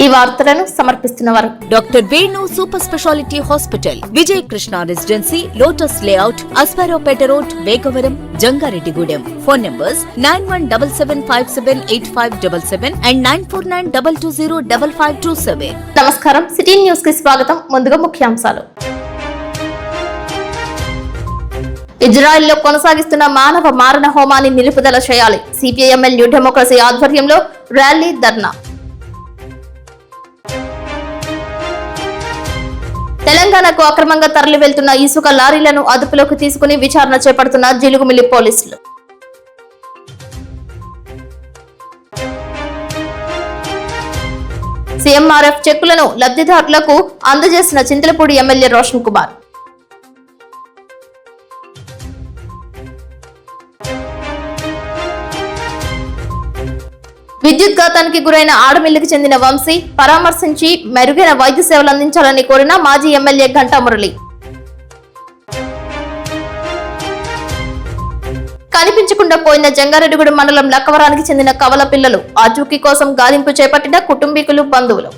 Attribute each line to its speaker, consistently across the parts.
Speaker 1: ఈ వార్తలను సమర్పిస్తున్నవారు
Speaker 2: doctor Venu super speciality hospital, Vijaya Krishna residency, lotus layout, Asparaopeta road, Vegavaram, Jangareddigudem. Phone numbers 9177578577 and 9492205527.
Speaker 1: నమస్కారం, సిటీ న్యూస్ కి స్వాగతం. ముందుగా ముఖ్యాంశాలు. ఇజ్రాయెల్లో కొనసాగిస్తున్న మానవ మారణ హోమాన్ని నిలుపుదల చేయాలి. సిపిఐఎంఎల్ న్యూ డెమోక్రసీ ఆధ్వర్యంలో ర్యాలీ, ధర్నా. తెలంగాణకు అక్రమంగా తరలి వెళ్తున్న ఇసుక లారీలను అదుపులోకి తీసుకుని విచారణ చేపడుతున్న జిలుగుమిల్లి పోలీసులు. సీఎంఆర్ఎఫ్ చెక్కులను లబ్ధిదారులకు అందజేసిన చింతలపూడి ఎమ్మెల్యే రోషన్ కుమార్. విద్యుత్ ఘాతానికి గురైన ఆడమిల్లికి చెందిన వంశీ పరామర్శించి మెరుగైన వైద్య సేవలు అందించాలని కోరిన మాజీ ఎమ్మెల్యే గంటా మురళి. కనిపించకుండా పోయిన జంగారెడ్డిగూడెం మండలం లక్కవరానికి చెందిన కవల పిల్లలు ఆచూకీ కోసం గాలింపు చేపట్టిన కుటుంబీకులు, బంధువులు.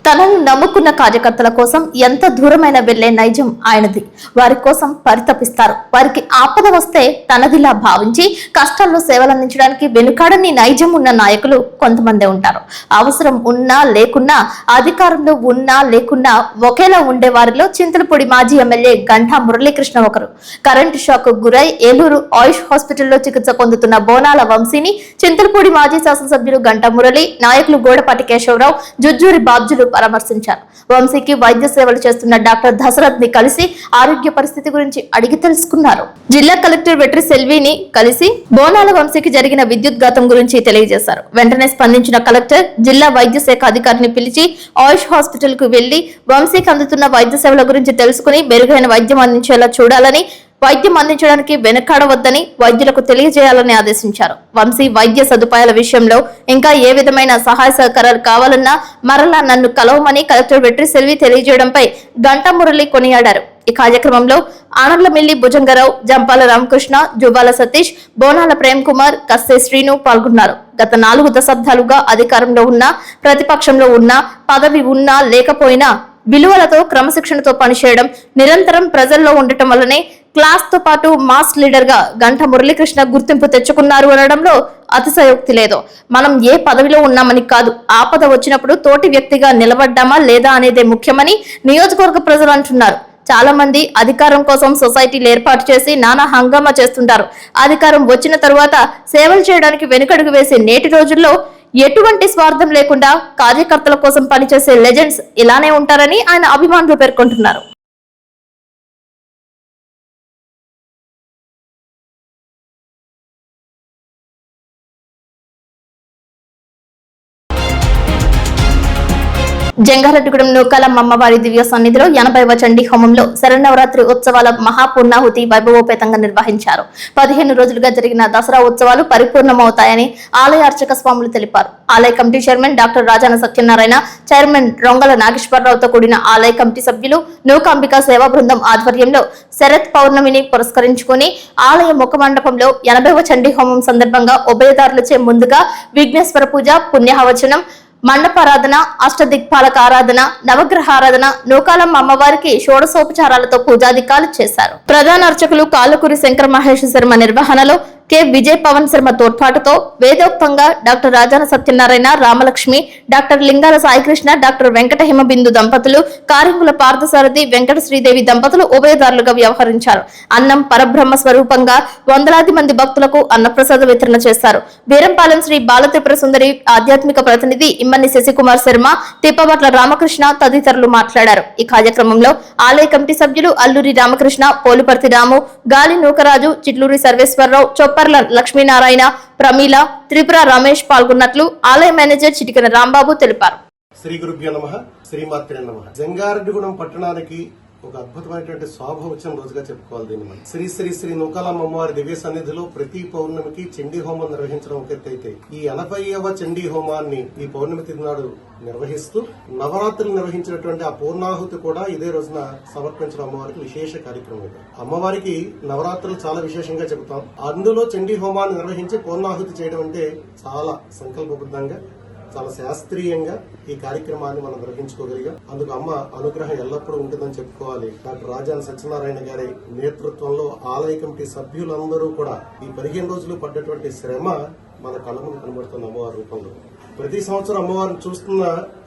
Speaker 1: తనను నమ్ముకున్న కార్యకర్తల కోసం ఎంత దూరమైన వెళ్లే నైజం ఆయనది. వారి కోసం పరితపిస్తారు. వారికి ఆపద వస్తే తనదిలా భావించి కష్టాల్లో సేవలందించడానికి వెనుకాడని నైజం ఉన్న నాయకులు కొంతమందే ఉంటారు. అవసరం ఉన్నా లేకున్నా, అధికారంలో ఉన్నా లేకున్నా ఒకేలా ఉండే వారిలో చింతలపూడి మాజీ ఎమ్మెల్యే గంటా మురళీకృష్ణ ఒకరు. కరెంటు షాక్ గురై ఏలూరు ఆయుష్ హాస్పిటల్లో చికిత్స పొందుతున్న బోనాల వంశీని చింతలపూడి మాజీ శాసనసభ్యులు గంటా మురళి, నాయకులు గోడపాటి కేశవరావు, జుజ్జూరి బాబ్జులు పరామర్శించారు. వంశీకి వైద్య సేవలు చేస్తున్న డాక్టర్ దశరథ్ ని కలిసి ఆరోగ్య పరిస్థితి గురించి అడిగి తెలుసుకున్నారు. జిల్లా కలెక్టర్ వెట్రి సెల్విని కలిసి బోనాల వంశీకి జరిగిన విద్యుత్ ఘాతం గురించి తెలియజేశారు. వెంటనే స్పందించిన కలెక్టర్ జిల్లా వైద్య శాఖ అధికారిని పిలిచి ఆయుష్ హాస్పిటల్ కు వెళ్లి వంశీకి అందుతున్న వైద్య సేవల గురించి తెలుసుకుని మెరుగైన వైద్యం అందించేలా చూడాలని, వైద్యం అందించడానికి వెనకాడవద్దని వైద్యులకు తెలియజేయాలని ఆదేశించారు. వంశీ వైద్య సదుపాయాల విషయంలో ఇంకా ఏ విధమైన సహాయ సహకారాలు కావాలన్నా మరలా నన్ను కలవమని కలెక్టర్ వెట్రి సెల్వి తెలియజేయడంపై గంటా మురళి కొనియాడారు. ఈ కార్యక్రమంలో ఆనండ్లమిల్లి భుజంగరావు, జంపాల రామకృష్ణ, జుబాల సతీష్, బోనాల ప్రేమ్ కుమార్, కస్సే శ్రీను పాల్గొన్నారు. గత 4 దశాబ్దాలుగా అధికారంలో ఉన్నా, ప్రతిపక్షంలో ఉన్నా, పదవి ఉన్నా లేకపోయినా విలువలతో క్రమశిక్షణతో పనిచేయడం, నిరంతరం ప్రజల్లో ఉండటం వల్లనే క్లాస్ తో పాటు మాస్ లీడర్ గా గంటా మురళీకృష్ణ గుర్తింపు తెచ్చుకున్నారు అనడంలో అతిశయోక్తి లేదు. మనం ఏ పదవిలో ఉన్నామని కాదు, ఆపద వచ్చినప్పుడు తోటి వ్యక్తిగా నిలబడ్డామా లేదా అనేదే ముఖ్యమని నియోజకవర్గ ప్రజలు అంటున్నారు. చాలా మంది అధికారం కోసం సొసైటీలు ఏర్పాటు చేసి నానా హంగామా చేస్తుంటారు. అధికారం వచ్చిన తరువాత సేవలు చేయడానికి వెనుకడుగు వేసే నేటి రోజుల్లో ఎటువంటి స్వార్థం లేకుండా కార్యకర్తల కోసం పనిచేసే లెజెండ్స్ ఇలానే ఉంటారని ఆయన అభిమానులు పేర్కొంటున్నారు. జంగారెడ్డిగూడెం నూకాలమ్మ అమ్మవారి దివ్య సన్నిధిలో 80వ చండీ హోమంలో శరన్నవరాత్రి ఉత్సవాల మహాపూర్ణాహుతి వైభవోపేతంగా నిర్వహించారు. 15 రోజులుగా జరిగిన దసరా ఉత్సవాలు పరిపూర్ణమవుతాయని ఆలయ అర్చక స్వాములు తెలిపారు. ఆలయ committee chairman doctor Rajana Satyanarayana, chairman Rongala నాగేశ్వరరావుతో కూడిన ఆలయ కమిటీ సభ్యులు నూకాంబిక సేవా బృందం ఆధ్వర్యంలో శరత్ పౌర్ణమిని పురస్కరించుకుని ఆలయ ముఖ మండపంలో 80వ చండీ హోమం సందర్భంగా ఉభయదారులచే ముందుగా విఘ్నేశ్వర పూజ, పుణ్యహవచనం, మండపారాధన, అష్టదిక్పాలక ఆరాధన, నవగ్రహ ఆరాధన, నూకాలమ్మ అమ్మవారికి షోడశోపచారాలతో పూజాధికాలు చేశారు. ప్రధాన అర్చకులు కాళ్ళకూరి శంకర మహేష్ శర్మ నిర్వహణలో కె విజయ్ పవన్ శర్మ తోడ్పాటుతో వేదోక్తంగా doctor Rajana Satyanarayana, Ramalakshmi, doctor Lingala Saikrishna, doctor Venkata Himabindu దంపతులు, కారింగుల పార్థసారథి, వెంకట శ్రీదేవి దంపతులు ఉభయదారులుగా వ్యవహరించారు. అన్నం పరబ్రహ్మ స్వరూపంగా వందలాది మంది భక్తులకు అన్నప్రసాద వితరణ చేశారు. వీరంపాలెం శ్రీ బాలత్రిపుర సుందరి ఆధ్యాత్మిక ప్రతినిధి ఇమ్మని శశికుమార్ శర్మ, తిప్పబట్ల రామకృష్ణ తదితరులు మాట్లాడారు. ఈ కార్యక్రమంలో ఆలయ కమిటీ సభ్యులు అల్లూరి రామకృష్ణ, పోలుపర్తి రాము, గాలి నూకరాజు, చిట్లూరి సర్వేశ్వరరావు, చొప్పర్ల లక్ష్మీనారాయణ, ప్రమీల, త్రిపుర రమేష్ పాల్గొన్నట్లు ఆలయ మేనేజర్ చిటికన రాంబాబు తెలిపారు.
Speaker 3: శ్రీ గురుభ్యో నమః, శ్రీమాత్రే నమః. జంగారెడ్డిగూడెం పట్టణానికి ఒక అద్భుతమైనటువంటి శోభ వచ్చిన రోజుగా చెప్పుకోవాలి దీన్ని మనం. శ్రీ శ్రీ శ్రీ నూకాలమ్మ అమ్మవారి దివ్య సన్నిధిలో ప్రతి పౌర్ణమికి చండీ హోమం నిర్వహించడం ఒక ఎత్తు అయితే, ఈ 80వ చండీ హోమాన్ని ఈ పౌర్ణమి తిథి నాడు నిర్వహిస్తూ నవరాత్రులు నిర్వహించినటువంటి ఆ పూర్ణాహుతి కూడా ఇదే రోజున సమర్పించడం అమ్మవారికి విశేష కార్యక్రమం ఇది. అమ్మవారికి నవరాత్రులు చాలా విశేషంగా చెబుతాం. అందులో చండీ హోమాన్ని నిర్వహించి పూర్ణాహుతి చేయడం అంటే చాలా సంకల్పబద్ధంగా, చాలా శాస్త్రీయంగా ఈ కార్యక్రమాన్ని మనం నిర్వహించుకోగలిగాం. అందుకు అమ్మ అనుగ్రహం ఎల్లప్పుడూ ఉంటుందని చెప్పుకోవాలి. డాక్టర్ రాజాన్ సత్యనారాయణ గారి నేతృత్వంలో ఆలయ కమిటీ సభ్యులందరూ కూడా ఈ 15 రోజులు పడ్డటువంటి శ్రమ మన కళ్ళ ముందు కనబడుతున్న అమ్మవారి రూపంలో. ప్రతి సంవత్సరం అమ్మవారిని చూస్తున్న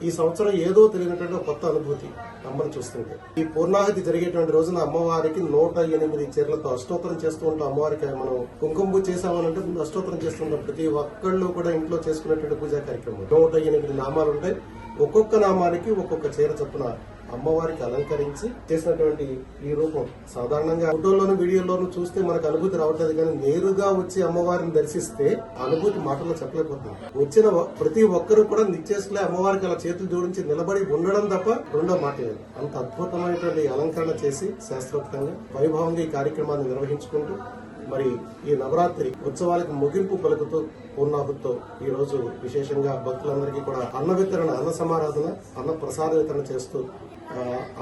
Speaker 3: ఈ సంవత్సరం ఏదో తెలియనటువంటి కొత్త అనుభూతి అమ్మని చూస్తుంటే. ఈ పూర్ణాహుతి జరిగేటువంటి రోజున అమ్మవారికి 108 చీరలతో అష్టోత్తరం చేస్తూ ఉంటాం. అమ్మవారికి మనం కుంకుమ పూజ చేసామనంటే ముందు అష్టోత్తరం చేస్తుంటాం. ప్రతి ఒక్కళ్ళు కూడా ఇంట్లో చేసుకునేటువంటి పూజా కార్యక్రమం. 108 నామాలు ఉంటాయి. ఒక్కొక్క నామానికి ఒక్కొక్క చీర చొప్పున అమ్మవారికి అలంకరించి చేసినటువంటి ఈ రూపం సాధారణంగా ఫోటోల్లోనూ వీడియోల్లోనూ చూస్తే మనకు అనుభూతి రావట్లేదు, కానీ నేరుగా వచ్చి అమ్మవారిని దర్శిస్తే అనుభూతి మాటల్లో చెప్పలేకపోతుంది. వచ్చిన ప్రతి ఒక్కరూ కూడా నిత్యేసులే అమ్మవారికి అలా చేతులు జోడించి నిలబడి ఉండడం తప్ప రెండో మాట లేదు. అంత అద్భుతమైనటువంటి అలంకరణ చేసి శాస్త్రోక్తంగా వైభవంగా ఈ కార్యక్రమాన్ని నిర్వహించుకుంటూ మరి ఈ నవరాత్రి ఉత్సవాలకు ముగింపు పలుకుతూ పూర్ణాహుతితో ఈ రోజు విశేషంగా భక్తులందరికీ కూడా అన్న వితరణ, అన్న సమారాధన, అన్న ప్రసాద వితరణ చేస్తూ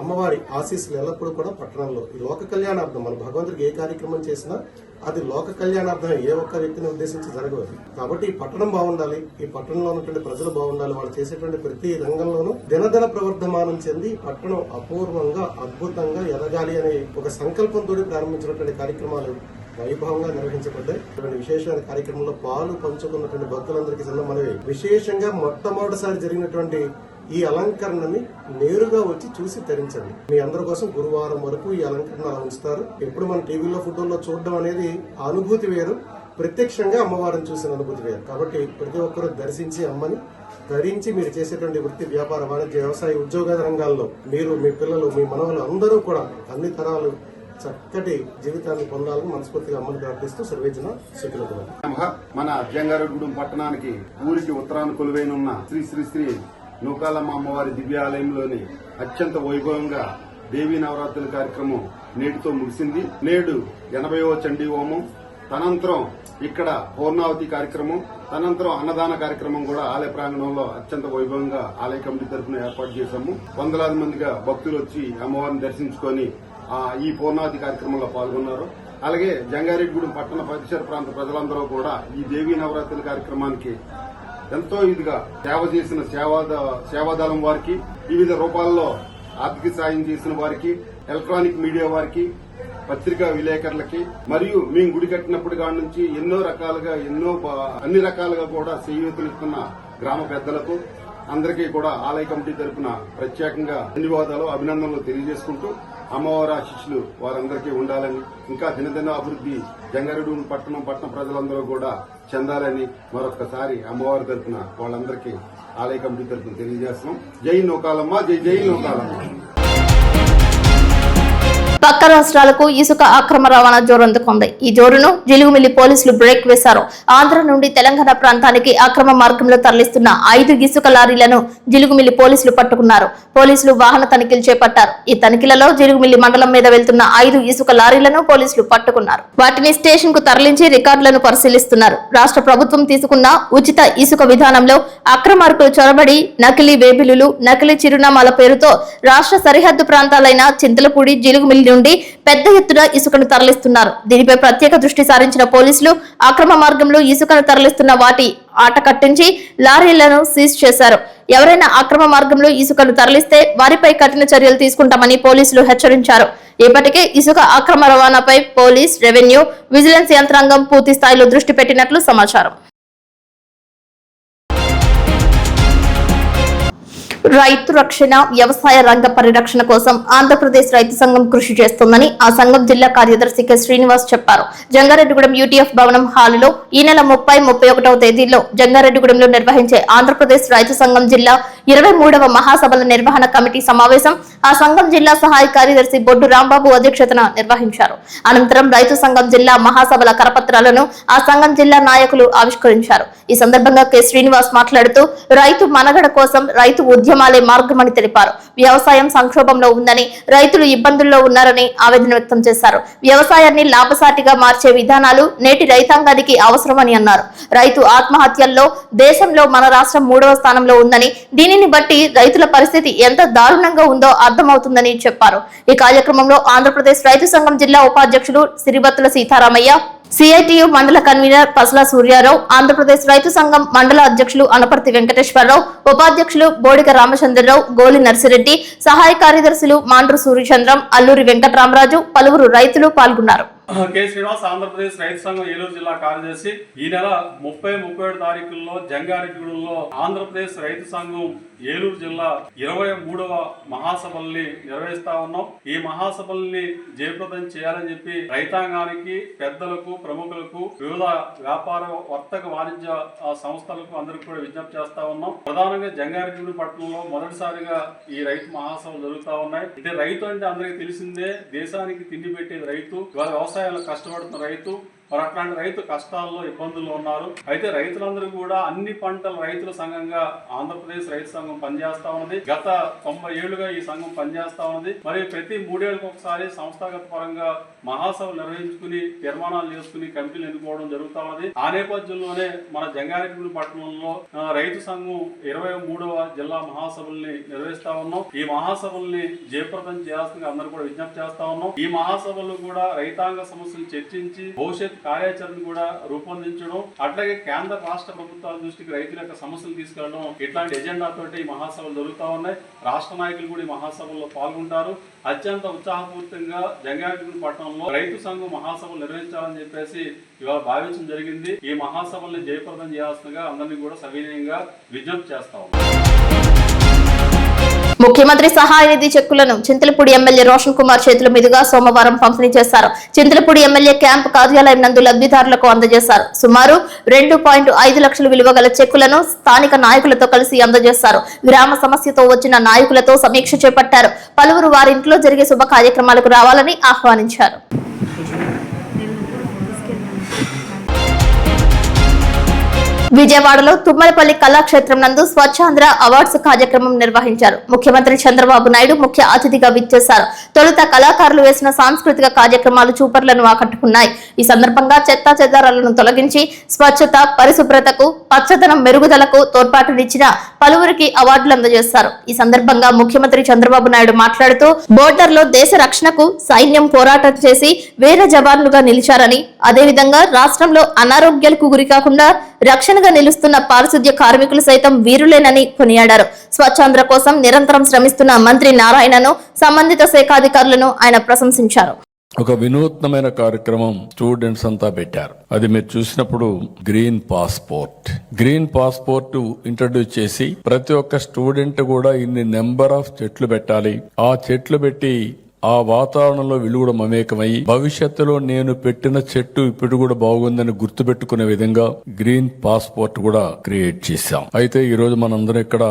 Speaker 3: అమ్మవారి ఆశీస్సులు ఎల్లప్పుడూ కూడా పట్టణంలో ఈ లోక కళ్యాణార్థం, మన భగవంతుడికి ఏ కార్యక్రమం చేసినా అది లోక కళ్యాణార్థం, ఏ ఒక్క వ్యక్తిని ఉద్దేశించి జరగదు. కాబట్టి ఈ పట్టణం బాగుండాలి, ఈ పట్టణంలో ఉన్నటువంటి ప్రజలు బాగుండాలి, వాళ్ళు చేసేటువంటి ప్రతి రంగంలోనూ దినదిన ప్రవర్ధమానం చెంది పట్టణం అపూర్వంగా అద్భుతంగా ఎదగాలి అనే ఒక సంకల్పంతో ప్రారంభించినటువంటి కార్యక్రమాలు వైభవంగా నిర్వహించబడ్డాయి. విశేషమైన కార్యక్రమంలో పాలు పంచుకున్నటువంటి భక్తులందరికీ చిన్న మనవి, విశేషంగా మొట్టమొదటిసారి జరిగినటువంటి ఈ అలంకరణని నేరుగా వచ్చి చూసి తరించండి. మీ అందరి కోసం గురువారం వరకు ఈ అలంకరణ ఉంచుతారు. ఎప్పుడు మన టీవీలో ఫోటోల్లో చూడడం అనేది అనుభూతి వేరు, ప్రత్యక్షంగా అమ్మవారిని చూసిన అనుభూతి వేరు. కాబట్టి ప్రతి ఒక్కరూ దర్శించి అమ్మని ధరించి మీరు చేసేటువంటి వృత్తి, వ్యాపార, వాణిజ్య, వ్యవసాయ, ఉద్యోగ రంగాల్లో మీరు, మీ పిల్లలు, మీ మనవలు అందరూ కూడా అన్ని తరాలు చక్కటి జీవితాన్ని పొందాలని మనస్ఫూర్తిగా అమ్మని ప్రార్థిస్తూ సర్వేజన శుక్లతో.
Speaker 4: మన జంగారెడ్డిగూడెం పట్టణానికి ఊరికి ఉత్తరాన కొలువైనున్న శ్రీ శ్రీ శ్రీ నూకాలమ్మ అమ్మవారి దివ్యాలయంలోని అత్యంత వైభవంగా దేవీ నవరాత్రుల కార్యక్రమం నేటితో ముగిసింది. నేడు 80వ చండీ హోమం, తనంతరం ఇక్కడ పూర్ణావతి కార్యక్రమం, తనంతరం అన్నదాన కార్యక్రమం కూడా ఆలయ ప్రాంగణంలో అత్యంత వైభవంగా ఆలయ కమిటీ తరఫున ఏర్పాటు చేశాము. వందలాది మందిగా భక్తులు వచ్చి అమ్మవారిని దర్శించుకొని ఈ పూర్ణావతి కార్యక్రమంలో పాల్గొన్నారు. అలాగే జంగారెడ్డిగూడెం పట్టణ పరిసర ప్రాంత ప్రజలందరూ కూడా ఈ దేవీ నవరాత్రుల కార్యక్రమానికి ఎంతో ఇదిగా సేవ చేసిన సేవాదళం వారికి, వివిధ రూపాల్లో ఆర్థిక సాయం చేసిన వారికి, ఎలక్ట్రానిక్ మీడియా వారికి, పత్రికా విలేకరులకి, మరియు మేము గుడి కట్టినప్పుడు కాడి నుంచి అన్ని రకాలుగా కూడా చేయూతనిస్తున్న గ్రామ పెద్దలకు అందరికీ కూడా ఆలయ కమిటీ తరఫున ప్రత్యేకంగా ధన్యవాదాలు, అభినందనలు తెలియజేసుకుంటూ అమ్మవారి ఆశీస్సులు వారందరికీ ఉండాలని, ఇంకా దినదిన అభివృద్ధి జంగారెడ్డిగూడెం పట్టణ ప్రజలందరూ కూడా చెందాలని మరొకసారి అమ్మవారి తరఫున వాళ్ళందరికీ ఆలయ కమిటీ తరఫున తెలియజేస్తున్నాం. జై నూకాలమ్మ, జై జై నూకాలమ్మ.
Speaker 1: పక్క రాష్ట్రాలకు ఇసుక అక్రమ రవాణా జోరందుకుంది. ఈ జోరును జిలుగుమిల్లి పోలీసులు బ్రేక్ వేశారు. ఆంధ్ర నుండి తెలంగాణ ప్రాంతానికి అక్రమ మార్గంలో తరలిస్తున్న 5 ఇసుక లారీలను జిలుగుమిల్లి పోలీసులు పట్టుకున్నారు. పోలీసులు వాహన తనిఖీలు చేపట్టారు. ఈ తనిఖీలలో జిలుగుమిల్లి మండలం మీద వెళ్తున్న 5 ఇసుక లారీలను పోలీసులు పట్టుకున్నారు. వాటిని స్టేషన్ కు తరలించి రికార్డులను పరిశీలిస్తున్నారు. రాష్ట్ర ప్రభుత్వం తీసుకున్న ఉచిత ఇసుక విధానంలో అక్రమార్కులు చొరబడి నకిలీ వేబిలులు, నకిలీ చిరునామాల పేరుతో రాష్ట్ర సరిహద్దు ప్రాంతాలైన చింతలపూడి, జిలుగుమిల్లి నుండి పెద్ద ఎత్తున ఇసుకను తరలిస్తున్నారు. దీనిపై ప్రత్యేక దృష్టి సారించిన పోలీసులు అక్రమ మార్గంలో ఇసుకను తరలిస్తున్న వాటి ఆట కట్టించి లారీలను సీజ్ చేశారు. ఎవరైనా అక్రమ మార్గంలో ఇసుకను తరలిస్తే వారిపై కఠిన చర్యలు తీసుకుంటామని పోలీసులు హెచ్చరించారు. ఇప్పటికే ఇసుక అక్రమ రవాణాపై పోలీస్, రెవెన్యూ, విజిలెన్స్ యంత్రాంగం పూర్తి స్థాయిలో దృష్టి పెట్టినట్లు సమాచారం. రైతు రక్షణ, వ్యవసాయ రంగ పరిరక్షణ కోసం ఆంధ్రప్రదేశ్ రైతు సంఘం కృషి చేస్తోందని ఆ సంఘం జిల్లా కార్యదర్శి కె శ్రీనివాస్ చెప్పారు. జంగారెడ్డిగూడెం యూటీఎఫ్ భవనం హాలులో ఈ నెల 30, 31వ తేదీల్లో జంగారెడ్డిగూడెంలో నిర్వహించే ఆంధ్రప్రదేశ్ రైతు సంఘం జిల్లా 23వ మహాసభల నిర్వహణ కమిటీ సమావేశం ఆ సంఘం జిల్లా సహాయ కార్యదర్శి బొడ్డు రాంబాబు అధ్యక్షతన నిర్వహించారు. అనంతరం రైతు సంఘం జిల్లా మహాసభల కరపత్రాలను ఆ సంఘం జిల్లా నాయకులు ఆవిష్కరించారు. ఈ సందర్భంగా కె శ్రీనివాస్ మాట్లాడుతూ రైతు మనగడ కోసం రైతు ఉద్యమాలే మార్గమని తెలిపారు. వ్యవసాయం సంక్షోభంలో ఉందని, రైతులు ఇబ్బందుల్లో ఉన్నారని ఆవేదన వ్యక్తం చేశారు. వ్యవసాయాన్ని లాభసాటిగా మార్చే విధానాలు నేటి రైతాంగానికి అవసరమని అన్నారు. రైతు ఆత్మహత్యల్లో దేశంలో మన రాష్ట్రం 3వ స్థానంలో ఉందని, దీనిని బట్టి రైతుల పరిస్థితి ఎంత దారుణంగా ఉందో అర్థమవుతుందని చెప్పారు. ఈ కార్యక్రమంలో ఆంధ్రప్రదేశ్ రైతు సంఘం జిల్లా ఉపాధ్యక్షులు సిరిబత్తుల సీతారామయ్య, సిఐటియు మండల కన్వీనర్ పసల సూర్యారావు, ఆంధ్రప్రదేశ్ రైతు సంఘం మండల అధ్యక్షులు అనపర్తి వెంకటేశ్వరరావు, ఉపాధ్యక్షులు బోడిక రామచంద్రరావు, గోలి నర్సిరెడ్డి, సహాయ కార్యదర్శులు మాండ్రు సూర్యచంద్రం, అల్లూరి వెంకటరామరాజు, పలువురు రైతులు పాల్గొన్నారు.
Speaker 5: కె శ్రీనివాస్, ఆంధ్రప్రదేశ్ రైతు సంఘం ఏలూరు జిల్లా కార్యదర్శి. ఈ నెల 30-31 తారీఖుల్లో జంగారెడ్డిగూడెంలో ఆంధ్రప్రదేశ్ రైతు సంఘం ఏలూరు జిల్లా 23వ మహాసభల్ని నిర్వహిస్తా ఉన్నాం. ఈ మహాసభల్ని జయప్రదం చేయాలని చెప్పి రైతాంగానికి, పెద్దలకు, ప్రముఖులకు, వివిధ వ్యాపార, వర్తక, వాణిజ్య సంస్థలకు అందరికి కూడా విజ్ఞప్తి చేస్తా ఉన్నాం. ప్రధానంగా జంగారెడ్డిగూడెం పట్టణంలో మొదటిసారిగా ఈ రైతు మహాసభలు జరుగుతా ఉన్నాయి. ఇది రైతు అంటే అందరికీ తెలిసిందే, దేశానికి తిండి పెట్టేది రైతు. ఇవాళ వ్యవసాయంలో కష్టపడుతున్న రైతు, మరి అట్లాంటి రైతు కష్టాల్లో, ఇబ్బందుల్లో ఉన్నారు. అయితే రైతులందరూ కూడా అన్ని పంటల రైతుల సంఘంగా ఆంధ్రప్రదేశ్ రైతు సంఘం పనిచేస్తా ఉన్నది. గత 90 ఏళ్లుగా ఈ సంఘం పనిచేస్తా ఉన్నది. మరి ప్రతి 3 ఏళ్లకు ఒకసారి సంస్థాగత పరంగా మహాసభలు నిర్వహించుకుని, తీర్మానాలు చేసుకుని కమిటీలు ఎన్నుకోవడం జరుగుతా ఉన్నది. ఆ నేపథ్యంలోనే మన జంగారెడ్డిగూడెం పట్టణంలో రైతు సంఘం 23వ జిల్లా మహాసభల్ని నిర్వహిస్తా ఉన్నాం. ఈ మహాసభల్ని జయప్రదం చేయాల్సిందిగా అందరూ కూడా విజ్ఞప్తి చేస్తా ఉన్నాం. ఈ మహాసభలు కూడా రైతాంగ సమస్యలు చర్చించి భవిష్యత్ కార్యాచరణ కూడా రూపొందించడం, అట్లాగే కేంద్ర రాష్ట్ర ప్రభుత్వాల దృష్టికి రైతుల యొక్క సమస్యలు తీసుకెళ్లడం, ఇట్లాంటి ఎజెండాతోటి ఈ మహాసభలు జరుగుతూ ఉన్నాయి. రాష్ట్ర నాయకులు కూడా ఈ మహాసభల్లో పాల్గొంటారు. అత్యంత ఉత్సాహపూరితంగా జంగారెడ్డిగూడెం పట్టణంలో రైతు సంఘం మహాసభలు నిర్వహించాలని చెప్పేసి ఇవాళ భావించడం జరిగింది. ఈ మహాసభల్ని జయప్రదం చేయాల్సిందిగా అందరినీ కూడా సవినయంగా విజ్ఞప్తి చేస్తా ఉన్నాం.
Speaker 1: ముఖ్యమంత్రి సహాయ నిధి చెక్కులను చింతలపూడి ఎమ్మెల్యే రోషన్ కుమార్ చేతుల మీదుగా సోమవారం పంపిణీ చేశారు. చింతలపూడి ఎమ్మెల్యే క్యాంపు కార్యాలయం నందు లబ్ధిదారులకు అందజేశారు. సుమారు 2.5 లక్షల విలువ గల చెక్కులను స్థానిక నాయకులతో కలిసి అందజేశారు. గ్రామ సమస్యతో వచ్చిన నాయకులతో సమీక్ష చేపట్టారు. పలువురు వారి ఇంట్లో జరిగే శుభ కార్యక్రమాలకు రావాలని ఆహ్వానించారు. విజయవాడలో తుమ్మలపల్లి కళాక్షేత్రం నందు స్వచ్ఛాంధ్ర అవార్డ్స్ కార్యక్రమం నిర్వహించారు. ముఖ్యమంత్రి చంద్రబాబు నాయుడు ముఖ్య అతిథిగా విచ్చేశారు. తొలుత కళాకారులు వేసిన సాంస్కృతిక కార్యక్రమాలు చూపర్లను ఆకట్టుకున్నాయి. ఈ సందర్భంగా చెత్తా చెదారాలను తొలగించి స్వచ్ఛత, పరిశుభ్రతకు, పచ్చదనం మెరుగుదలకు తోడ్పాటునిచ్చిన పలువురికి అవార్డులు అందజేశారు. ఈ సందర్భంగా ముఖ్యమంత్రి చంద్రబాబు నాయుడు మాట్లాడుతూ బోర్డర్లో దేశ రక్షణకు సైన్యం పోరాటం చేసి వీర జవాన్లుగా నిలిచారని, అదేవిధంగా రాష్ట్రంలో అనారోగ్యాలకు గురికాకుండా రక్షణగా నిలుస్తున్న పారిశుద్ధ్య కార్మికులు సైతం వీరులేనని కొనియాడారు. స్వచ్ఛాంధ్ర కోసం నిరంతరం శ్రమిస్తున్న మంత్రి నారాయణను, సంబంధిత శాఖాధికారులను ఆయన ప్రశంసించారు.
Speaker 6: ఒక వినూత్నమైన కార్యక్రమం స్టూడెంట్స్ అంతా పెట్టారు. అది మీరు చూసినప్పుడు గ్రీన్ పాస్పోర్ట్ ఇంట్రడ్యూస్ చేసి ప్రతి ఒక్క స్టూడెంట్ కూడా ఇన్ని నెంబర్ ఆఫ్ చెట్లు పెట్టాలి. ఆ చెట్లు పెట్టి ఆ వాతావరణంలో వీళ్ళు కూడా మమేకమై భవిష్యత్తులో నేను పెట్టిన చెట్టు ఇప్పుడు కూడా బాగుందని గుర్తుపెట్టుకునే విధంగా గ్రీన్ పాస్పోర్ట్ కూడా క్రియేట్ చేశాం. అయితే ఈ రోజు మనందరం ఇక్కడ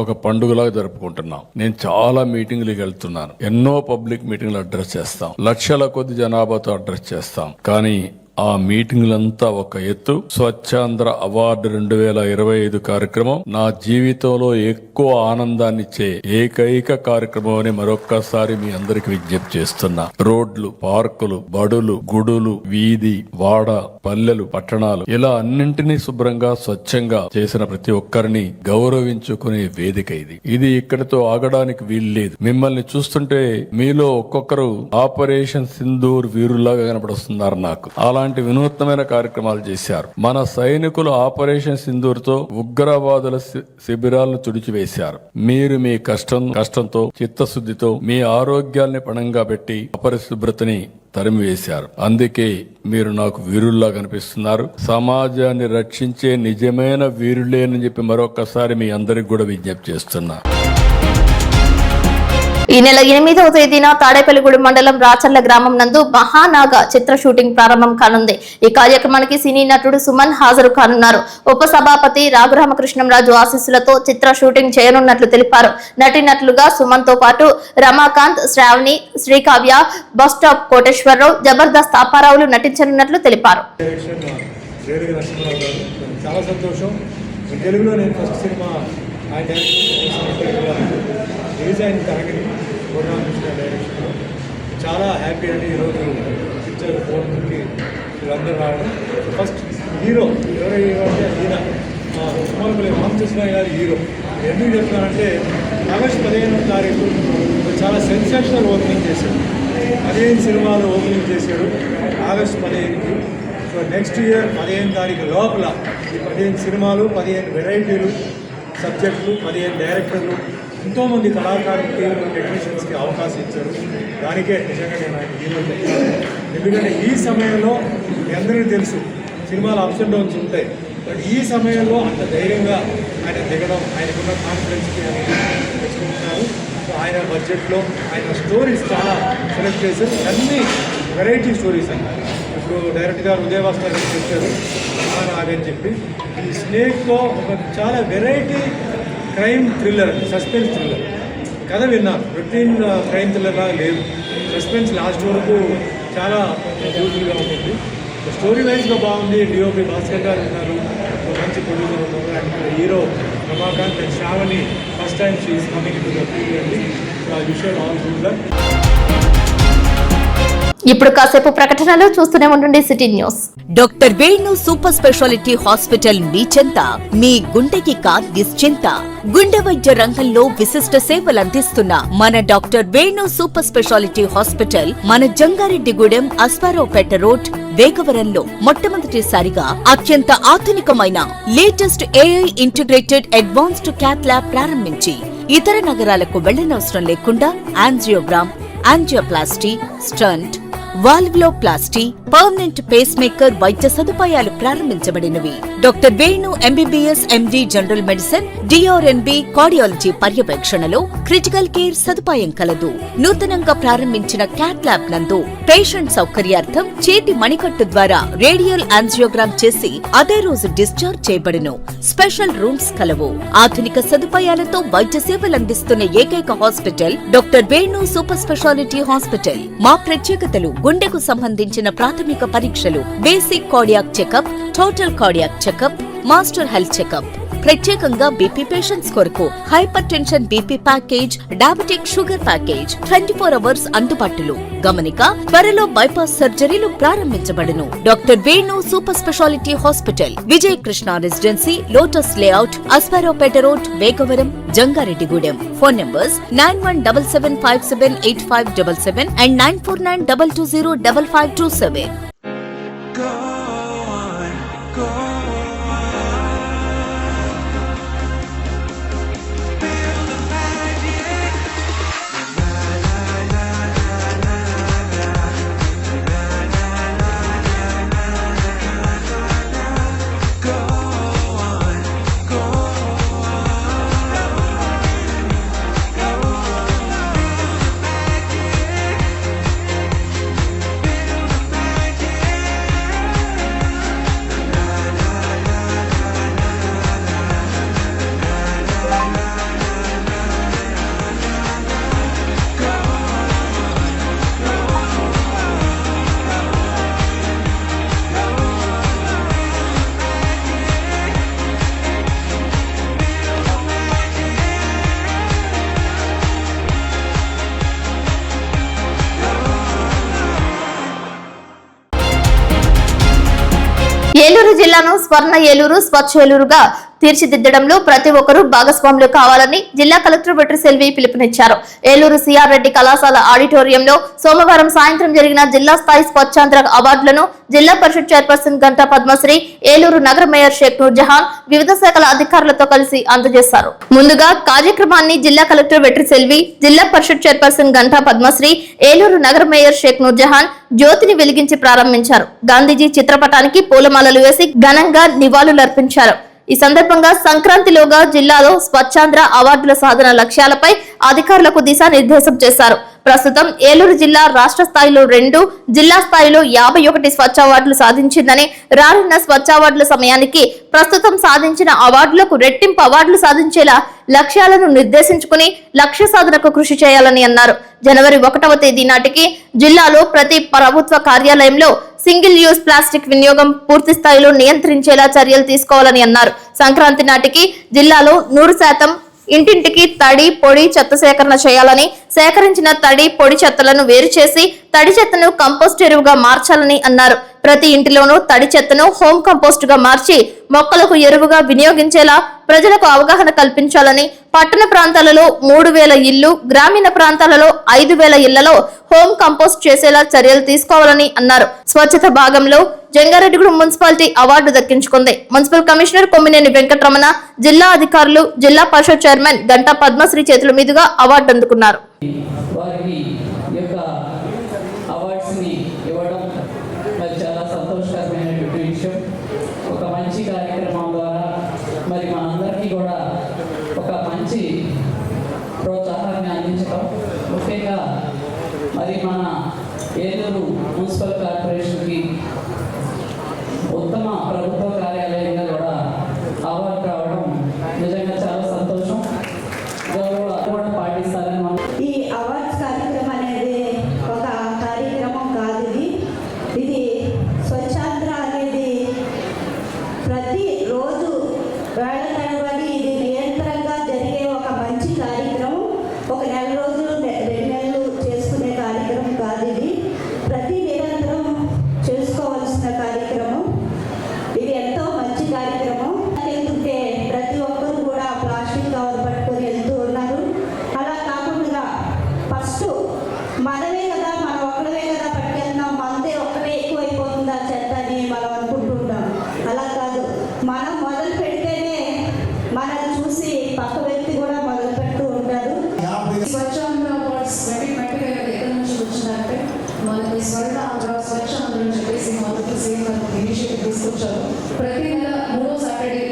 Speaker 6: ఒక పండుగలాగా జరుపుకుంటున్నాం. నేను చాలా మీటింగ్లకు వెళ్తున్నాను. ఎన్నో పబ్లిక్ మీటింగ్లు అడ్రస్ చేస్తాం. లక్షల కొద్ది జనాభాతో అడ్రస్ చేస్తాం. కానీ ఆ మీటింగ్లంతా ఒక ఎత్తు. స్వచ్ఛాంధ్ర అవార్డు 2025 కార్యక్రమం నా జీవితంలో ఎక్కువ ఆనందాన్ని ఇచ్చే ఏకైక కార్యక్రమం అని మరొక్కసారి మీ అందరికి విజ్ఞప్తి చేస్తున్నా. రోడ్లు, పార్కులు, బడులు, గుడులు, వీధి, వాడ, పల్లెలు, పట్టణాలు ఇలా అన్నింటినీ శుభ్రంగా, స్వచ్ఛంగా చేసిన ప్రతి ఒక్కరిని గౌరవించుకునే వేదిక ఇది. ఇది ఇక్కడితో ఆగడానికి వీల్లేదు. మిమ్మల్ని చూస్తుంటే మీలో ఒక్కొక్కరు ఆపరేషన్ సింధూర్ వీరుల్లాగా కనపడుస్తున్నారు నాకు. అలాంటి వినూత్నమైన కార్యక్రమాలు చేశారు. మన సైనికులు ఆపరేషన్ సింధూర్ తో ఉగ్రవాదుల శిబిరాలను తుడిచివేశారు. మీరు మీ కష్టంతో, చిత్తశుద్ధితో మీ ఆరోగ్యాల్ని పణంగా పెట్టి అపరిశుభ్రతని తరిమివేశారు. అందుకే మీరు నాకు వీరుల్లా కనిపిస్తున్నారు. సమాజాన్ని రక్షించే నిజమైన వీరులేనని చెప్పి మరొకసారి మీ అందరికి కూడా విజ్ఞప్తి చేస్తున్నా.
Speaker 1: ఈ నెల 8వ తేదీన తాడేపల్లిగూడెం మండలం రాచర్ల గ్రామం నందు మహానాగ చిత్ర షూటింగ్ ప్రారంభం కానుంది. ఈ కార్యక్రమానికి సినీ నటుడు సుమన్ హాజరు కానున్నారు. ఉపసభాపతి రాఘరామకృష్ణంరాజు ఆశీస్సులతో చిత్ర షూటింగ్ చేయనున్నట్లు తెలిపారు. నటీనటులుగా సుమన్ తో పాటు రమాకాంత్, శ్రావణి, శ్రీకావ్య, బస్ స్టాప్ కోటేశ్వరరావు, జబర్దస్త్ అప్పారావులు నటించనున్నట్లు తెలిపారు.
Speaker 7: చాలా సంతోషం. తెలుగులో నేను ఫస్ట్ సినిమా ఆయన రిలీజ్ అయిన తరగతి రాఘరామకృష్ణ డైరెక్షన్లో చాలా హ్యాపీ అండి. ఈరోజు పిక్చర్ ఫోన్కి వీళ్ళందరూ రావడం. ఫస్ట్ హీరో ఎవరంటే ఈయన సుమారుపల్లి రామకృష్ణ గారి హీరో. ఎందుకు చెప్తున్నానంటే ఆగస్టు 15వ తారీఖు చాలా సెన్సేషనల్ ఓపెనింగ్ చేశాడు. 15 సినిమాలు ఓపెనింగ్ చేశాడు ఆగస్టు 15కి. సో నెక్స్ట్ ఇయర్ 15 తారీఖు లోపల ఈ 15 సినిమాలు, 15 వెరైటీలు, సబ్జెక్టులు, 15 డైరెక్టర్లు, ఎంతోమంది కళాకారులకి, టెక్నీషియన్స్కి అవకాశం ఇచ్చారు. దానికే నిజంగా నేను ఆయన హీరో చెప్తాను. ఎందుకంటే ఈ సమయంలో మీ అందరికీ తెలుసు సినిమాలు అప్స్ అండ్ డౌన్స్ ఉంటాయి. బట్ ఈ సమయంలో అంత ధైర్యంగా ఆయన దిగడం, ఆయనకున్న కాన్ఫిడెన్స్కి తెచ్చుకుంటున్నారు. సో ఆయన బడ్జెట్లో ఆయన స్టోరీస్ చాలా సెలెక్ట్ చేశారు. అన్ని వెరైటీ స్టోరీస్ అన్నారు. ఇప్పుడు డైరెక్ట్గా ఉదయవాస్త గారు చెప్పారు అని చెప్పి ఈ స్నేక్తో ఒక చాలా వెరైటీ క్రైమ్ థ్రిల్లర్ అండి, సస్పెన్స్ థ్రిల్లర్ కథ విన్నాను. రొటీన్ క్రైమ్ థ్రిల్లర్ లాగా లేదు. సస్పెన్స్ లాస్ట్ వరకు చాలా బ్యూటిఫుల్గా ఉంటుంది. స్టోరీ వైజ్గా బాగుంది. డిఓపి భాస్కర్ గారు ఉన్నారు, మంచి ప్రొడ్యూసర్ ఉన్నారు. And hero Ramakanth and Shravani first time she is coming to the field అండి. So I wish you all good luck.
Speaker 1: ఇప్పుడు కాసేపు ప్రకటనలు చూస్తూనే ఉండండి city news.
Speaker 2: Doctor Venu super speciality hospital మీ చెంత. మీ గుండెకి నిశ్చింత. గుండె వైద్య రంగంలో విశిష్ట సేవలందిస్తున్న మన doctor Venu super speciality hospital మన జంగారెడ్డిగూడెం, అస్పారావుపేట రోడ్, వేగవరంలో మొట్టమొదటిసారిగా అత్యంత ఆధునికమైన latest AI integrated advanced cath lab ప్రారంభించి ఇతర నగరాలకు వెళ్లనవసరం లేకుండా angiogram, angioplasty, stent, valvuloplasty, permanent pacemaker వైద్య సదుపాయాలు ప్రారంభించబడినవి. Doctor Venu MBBS, MD general medicine, DRNB cardiology పర్యవేక్షణలో క్రిటికల్ కేర్ సదుపాయం కలదు. నూతనంగా ప్రారంభించిన క్యాట్ ల్యాబ్ నందు పేషెంట్ సౌకర్యార్థం చేతి మణికట్టు ద్వారా రేడియల్ యాంజియోగ్రామ్ చేసి అదే రోజు డిశ్చార్జ్ చేయబడును. స్పెషల్ రూమ్స్ కలవు. ఆధునిక సదుపాయాలతో వైద్య సేవలందిస్తున్న ఏకైక hospital doctor Venu super speciality hospital. మా ప్రత్యేకతలు: గుండెకు సంబంధించిన ప్రాథమిక పరీక్షలు, basic cardiac checkup, total cardiac checkup, master health checkup. ప్రత్యేకంగా బీపీ పేషెంట్స్ కొరకు hypertension BP package, diabetic sugar package 24 hours అందుబాటులో. గమనిక: త్వరలో బైపాస్ సర్జరీలు ప్రారంభించబడును. Doctor Venu super speciality hospital, Vijaya Krishna residency, lotus layout, Asparaopeta road, Vegavaram, Jangareddigudem. Phone numbers 9177578577 and 9492205527.
Speaker 1: Eluru జిల్లాను స్వర్ణ ఏలూరు, స్వచ్ఛ ఏలూరుగా తీర్చిదిద్దడంలో ప్రతి ఒక్కరూ భాగస్వాములు కావాలని జిల్లా కలెక్టర్ వెట్రి సెల్వి పిలుపునిచ్చారు. ఏలూరు సిఆర్ రెడ్డి కళాశాల ఆడిటోరియంలో సోమవారం సాయంత్రం జరిగిన జిల్లా స్థాయి స్వచ్ఛాంధ్ర అవార్డులను జిల్లా పరిషత్ చైర్పర్సన్ గంటా పద్మశ్రీ, ఏలూరు నగర మేయర్ షేక్ నూర్జహాన్ వివిధ శాఖల అధికారులతో కలిసి అందజేశారు. ముందుగా కార్యక్రమాన్ని జిల్లా కలెక్టర్ వెట్రి సెల్వి, జిల్లా పరిషత్ చైర్పర్సన్ గంటా పద్మశ్రీ, ఏలూరు నగర మేయర్ షేక్ నూర్జహాన్ జ్యోతిని వెలిగించి ప్రారంభించారు. గాంధీజీ చిత్రపటానికి పూలమాలలు వేసి ఘనంగా నివాళులర్పించారు. ఈ సందర్భంగా సంక్రాంతిలోగా జిల్లాలో స్వచ్ఛాంధ్ర అవార్డుల సాధన లక్ష్యాలపై అధికారులకు దిశానిర్దేశం చేశారు. ప్రస్తుతం ఏలూరు జిల్లా రాష్ట్ర స్థాయిలో 2, జిల్లా స్థాయిలో 51 స్వచ్ఛ అవార్డులు సాధించిందని, రానున్న స్వచ్ఛ అవార్డుల సమయానికి ప్రస్తుతం సాధించిన అవార్డులకు రెట్టింపు అవార్డులు సాధించేలా లక్ష్యాలను నిర్దేశించుకుని లక్ష్య సాధనకు కృషి చేయాలని అన్నారు. జనవరి 1వ తేదీ నాటికి జిల్లాలో ప్రతి ప్రభుత్వ కార్యాలయంలో సింగిల్ యూజ్ ప్లాస్టిక్ వినియోగం పూర్తి స్థాయిలో నియంత్రించేలా చర్యలు తీసుకోవాలని అన్నారు. సంక్రాంతి నాటికి జిల్లాలో 100% ఇంటింటికి తడి పొడి చెత్త సేకరణ చేయాలని, సేకరించిన తడి పొడి చెత్తలను వేరు చేసి తడి చెత్తను కంపోస్ట్ ఎరువుగా మార్చాలని అన్నారు. ప్రతి ఇంటిలోనూ తడి చెత్తను హోమ్ కంపోస్ట్ గా మార్చి మొక్కలకు ఎరువుగా వినియోగించేలా ప్రజలకు అవగాహన కల్పించాలని, పట్టణ ప్రాంతాలలో 3000 ఇళ్లు, గ్రామీణ ప్రాంతాలలో 5000 ఇళ్లలో హోమ్ కంపోస్ట్ చేసేలా చర్యలు తీసుకోవాలని అన్నారు. స్వచ్ఛత భాగంలో జంగారెడ్డిగూడెం మున్సిపాలిటీ అవార్డు దక్కించుకుంది. మున్సిపల్ కమిషనర్ కొమ్మినేని వెంకటరమణ, జిల్లా అధికారులు, జిల్లా పరిషత్ చైర్మన్ గంటా పద్మశ్రీ చేతుల మీదుగా అవార్డు అందుకున్నారు.
Speaker 8: వారికి యొక్క అవార్డ్స్ ని ఇవ్వడం మరి చాలా సంతోషకరమైనటువంటి విషయం. ఒక మంచి కార్యక్రమం ద్వారా మరి మనందరికీ కూడా ఒక మంచి ప్రోత్సాహాన్ని అందించడం, ముఖ్యంగా మరి మన ఏలూరు మున్సిపల్ కార్పొరేషన్కి ఉత్తమ ప్రభుత్వ కార్యాలయంగా కూడా అవార్డు రావడం నిజంగా చాలా సంతోషం. కూడా పాటిస్తారని మనం
Speaker 9: ఈ అవార్డ్స్ కార్యక్రమం అనేది ఒక కార్యక్రమం కాదు. ఇది స్వచ్ఛాంధ్ర అనేది ప్రతి రోజు వేళ తరబడి ఇది నిరంతరంగా జరిగే ఒక మంచి కార్యక్రమం. ఒక నెల రోజులు 2 నెలలు చేసుకునే కార్యక్రమం కాదు. ఇది ప్రతి నిరంతరం చేసుకోవాల్సిన కార్యక్రమం. ఇది ఎంతో మంచి కార్యక్రమం. ఎందుకంటే ప్రతి ఒక్కరు కూడా ప్లాస్టిక్ కవర్ పట్టుకొని వెళ్తూ ఉన్నారు. అలా కాకుండా ఫస్ట్ మనమే కదా, మనం ఒక్కడే కదా పట్టుకెళ్తున్నాం, మనదే ఒక్కడే ఎక్కువైపోతుందా చెత్త అని మనం అనుకుంటుంటాం. అలా కాదు, మనం మొదలు పెడితేనే మనల్ని చూసి పక్క వ్యక్తి కూడా మొదలు పెడుతూ ఉంటారు.
Speaker 10: స్వచ్ఛాంధ్ర అవార్డ్స్ 2025 ఎక్కడి నుంచి వచ్చిందంటే మనకి స్వర్ణ ఆంధ్ర స్వచ్ఛ ఆంధ్ర అని చెప్పేసి మొదటి సేమ్ ఇనిషియేటివ్ తీసుకొచ్చారు. ప్రతి నెల 3వ సాటర్డే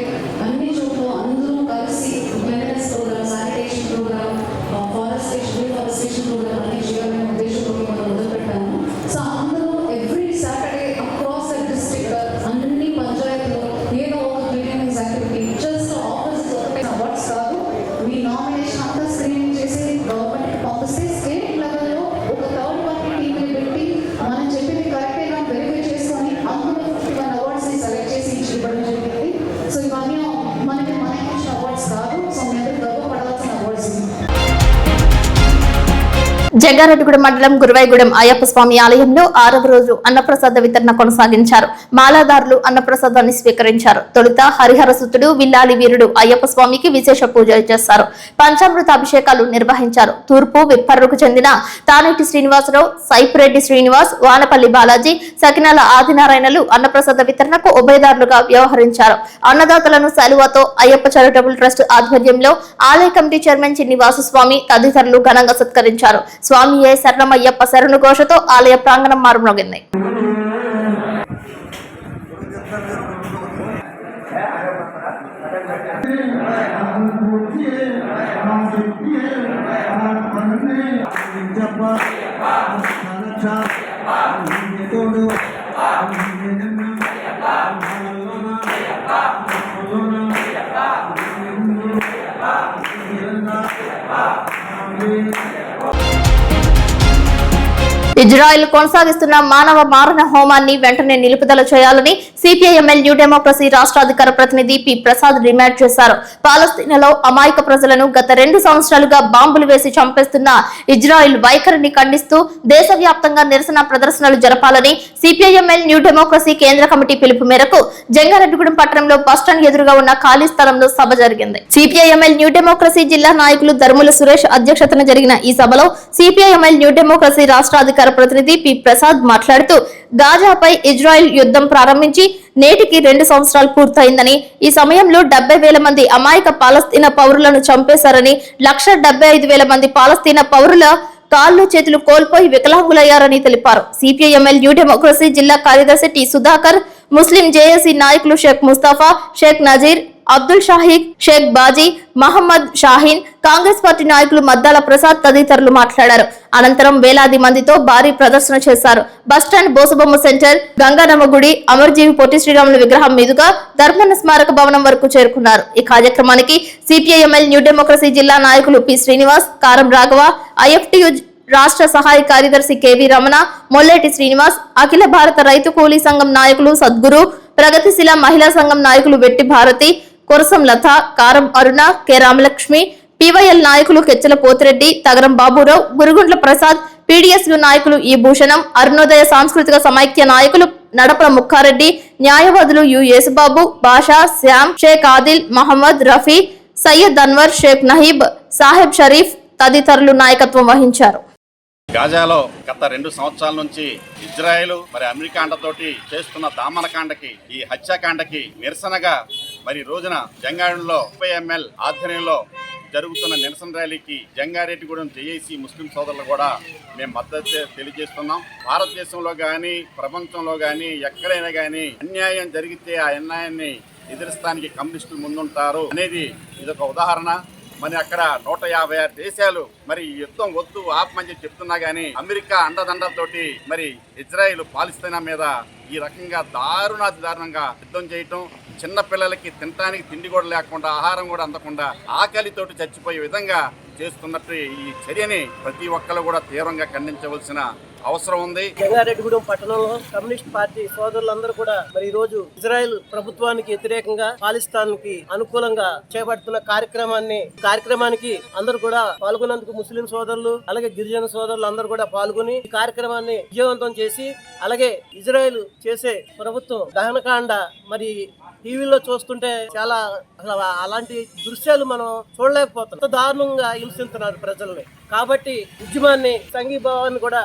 Speaker 10: అన్ని చోట్ల అందరూ కలిసి cleanness programme, sanitation programme, forestation programme అన్ని చేయాలనే ఉద్దేశంతో మనం మొదలుపెట్టాము. సో అందరూ every Saturday across the district అన్ని పంచాయతీలో ఏదో ఒక cleaning activity, just office awards కాదు, మీ నామినేషన్ అంతా స్క్రీనింగ్ చేసి గవర్నమెంట్ పంపిస్తే స్టేట్ లెవెల్లో ఒక థర్డ్ పార్టీ టీంని పెట్టి మనం చెప్పింది కరెక్ట్గా వెరిఫై చేసుకొని అందులో 51 అవార్డ్స్ని సెలెక్ట్ చేసి ఇవ్వడం జరిగింది. సో ఇవన్నీ మనకి ఇచ్చిన అవార్డ్స్ కాదు. సో మీ అందరూ గర్వపడాల్సిన అవార్డ్స్.
Speaker 1: జంగారెడ్డిగూడెం మండలం గురువాయిగూడెం అయ్యప్ప స్వామి ఆలయంలో 6వ రోజు అన్నప్రసాద వితరణ కొనసాగించారు. మాలాదారులు అన్నప్రసాదాన్ని స్వీకరించారు. తొలుత హరిహర సుతుడు విల్లాలి వీరుడు అయ్యప్ప స్వామికి విశేష పూజలు చేశారు. పంచామృత అభిషేకాలు నిర్వహించారు. తూర్పు విప్పర్రుకు చెందిన తానేటి శ్రీనివాసరావు, సైపురెడ్డి శ్రీనివాస్, వానపల్లి బాలాజీ, సకినాల ఆదినారాయణలు అన్నప్రసాద వితరణకు ఉభయదారులుగా వ్యవహరించారు. అన్నదాతలను శాలువాతో అయ్యప్ప చారిటబుల్ ట్రస్ట్ ఆధ్వర్యంలో ఆలయ కమిటీ చైర్మన్ చిన్ని వాసుస్వామి తదితరులు ఘనంగా సత్కరించారు. స్వామియే శరణమయ్యప్ప శరణు ఘోషతో ఆలయ ప్రాంగణం మారుమోగింది. ఇజ్రాయెల్ కొనసాగిస్తున్న మానవ మారణ హోమాన్ని వెంటనే నిలుపుదల చేయాలని సిపిఐఎంఎల్ న్యూ డెమోక్రసీ రాష్ట్ర అధికార ప్రతినిధి పి ప్రసాద్ డిమాండ్ చేశారు. పాలస్తీనాలో అమాయక ప్రజలను గత 2 సంవత్సరాలుగా బాంబులు వేసి చంపేస్తున్న ఇజ్రాయెల్ వైఖరిని ఖండిస్తూ దేశవ్యాప్తంగా నిరసన ప్రదర్శనలు జరపాలని సిపిఐఎంఎల్ న్యూ డెమోక్రసీ కేంద్ర కమిటీ పిలుపు మేరకు జంగారెడ్డిగూడెం పట్టణంలో బస్టాండ్ ఎదురుగా ఉన్న ఖాళీ స్థలంలో సభ జరిగింది. సిపిఐఎంఎల్ న్యూ డెమోక్రసీ జిల్లా నాయకులు ధర్ముల సురేష్ అధ్యక్షతన జరిగిన ఈ సభలో సిపిఐఎంఎల్ న్యూ డెమోక్రసీ రాష్ట్ర అధికార ప్రతినిధి పి ప్రసాద్ మాట్లాడుతూ గాజాపై ఇజ్రాయెల్ యుద్ధం ప్రారంభించి నేటికి 2 సంవత్సరాలు పూర్తయిందని, ఈ సమయంలో 70,000 మంది అమాయక పాలస్తీనా పౌరులను చంపేశారని, 1,75,000 మంది పాలస్తీనా పౌరుల కాళ్ళు చేతులు కోల్పోయి వికలాంగులయ్యారని తెలిపారు. సిపిఐఎంఎల్ న్యూ డెమోక్రసీ జిల్లా కార్యదర్శి టి సుధాకర్, ముస్లిం జేఏసీ నాయకులు షేక్ ముస్తాఫా, షేక్ నజీర్, అబ్దుల్ షాహీద్, షేక్ బాజీ, మహమ్మద్ షాహీన్, కాంగ్రెస్ పార్టీ నాయకులు మద్దాల ప్రసాద్ తదితరులు మాట్లాడారు. అనంతరం వేలాది మందితో భారీ ప్రదర్శన చేశారు. బస్టాండ్, బోసబొమ్మ సెంటర్, గంగానమ్మ గుడి, అమర్జీవి పొట్టి శ్రీరాములు విగ్రహం మీదుగా ధర్మన్న స్మారక భవనం వరకు చేరుకున్నారు. ఈ కార్యక్రమానికి సిపిఐఎంఎల్ న్యూ డెమోక్రసీ జిల్లా నాయకులు పి శ్రీనివాస్, కారం రాఘవ, ఐఎఫ్టియు రాష్ట్ర సహాయ కార్యదర్శి కెవి రమణ, మొల్లేటి శ్రీనివాస్, అఖిల భారత రైతు కూలీ సంఘం నాయకులు సద్గురు, ప్రగతిశీల మహిళా సంఘం నాయకులు వెట్టి భారతి, కొరసం లత, కారం అరుణ, కె రామలక్ష్మి, పివైఎల్ నాయకులు కెచ్చల పోతిరెడ్డి, తగరం బాబురావు, గురుగుంట్ల ప్రసాద్, పీడీఎస్యు నాయకులు ఈ భూషణం, అరుణోదయ సాంస్కృతిక సమైక్య నాయకులు నడపల ముక్కారెడ్డి, న్యాయవాదులు యు యేసుబాబు, బాషా, శ్యామ్, షేక్ ఆదిల్, మహమ్మద్ రఫీ, సయ్యద్ అన్వర్, షేక్ నహీబ్, సాహెబ్ షరీఫ్ తదితరులు నాయకత్వం వహించారు.
Speaker 11: గాజాలో గత 2 సంవత్సరాల నుంచి ఇజ్రాయెల్ మరి అమెరికా అండతోటి చేస్తున్న దామనకాండకి, ఈ హత్యాకాండకి నిరసనగా మరి రోజున జంగారెడ్డిలో పిఐఎంఎల్ ఆధ్వర్యంలో జరుగుతున్న నిరసన ర్యాలీకి జంగారెడ్డిగూడెం జేఏసీ ముస్లిం సోదరులు కూడా మేము మద్దతు తెలియజేస్తున్నాం. భారతదేశంలో కానీ ప్రపంచంలో కానీ ఎక్కడైనా కానీ అన్యాయం జరిగితే ఆ అన్యాయాన్ని ఎదిరిస్తానికి కమ్యూనిస్టులు ముందుంటారు అనేది ఇదొక ఉదాహరణ. మరి అక్కడ 156 దేశాలు మరి యుద్ధం వద్దు ఆపమని చెప్తున్నా గానీ అమెరికా అండదండలతోటి మరి ఇజ్రాయెల్ పాలస్తీనా మీద ఈ రకంగా దారుణంగా యుద్ధం చేయటం, చిన్న పిల్లలకి తినడానికి తిండి కూడా లేకుండా, ఆహారం కూడా అందకుండా ఆకలితోటి చచ్చిపోయే విధంగా చేస్తున్నట్టు ఈ చర్యని ప్రతి ఒక్కరు కూడా తీవ్రంగా ఖండించవలసిన అవసరం ఉంది.
Speaker 12: జంగారెడ్డిగూడెం పట్టణంలో కమ్యూనిస్ట్ పార్టీ సోదరులందరూ కూడా మరి ఈ రోజు ఇజ్రాయెల్ ప్రభుత్వానికి వ్యతిరేకంగా పాలిస్తాన్ కి అనుకూలంగా చేపడుతున్న కార్యక్రమానికి అందరూ కూడా పాల్గొన్నందుకు ముస్లిం సోదరులు అలాగే గిరిజన సోదరులు అందరూ కూడా పాల్గొని ఈ కార్యక్రమాన్ని విజయవంతం చేసి, అలాగే ఇజ్రాయెల్ చేసే ప్రభుత్వం దహనకాండ మరి టీవీలో చూస్తుంటే చాలా అలాంటి దృశ్యాలు మనం చూడలేకపోతున్నాం. దారుణంగా హింసిస్తున్నారు ప్రజల్ని. కాబట్టి ఉద్యమాన్ని, సంఘీభావాన్ని కూడా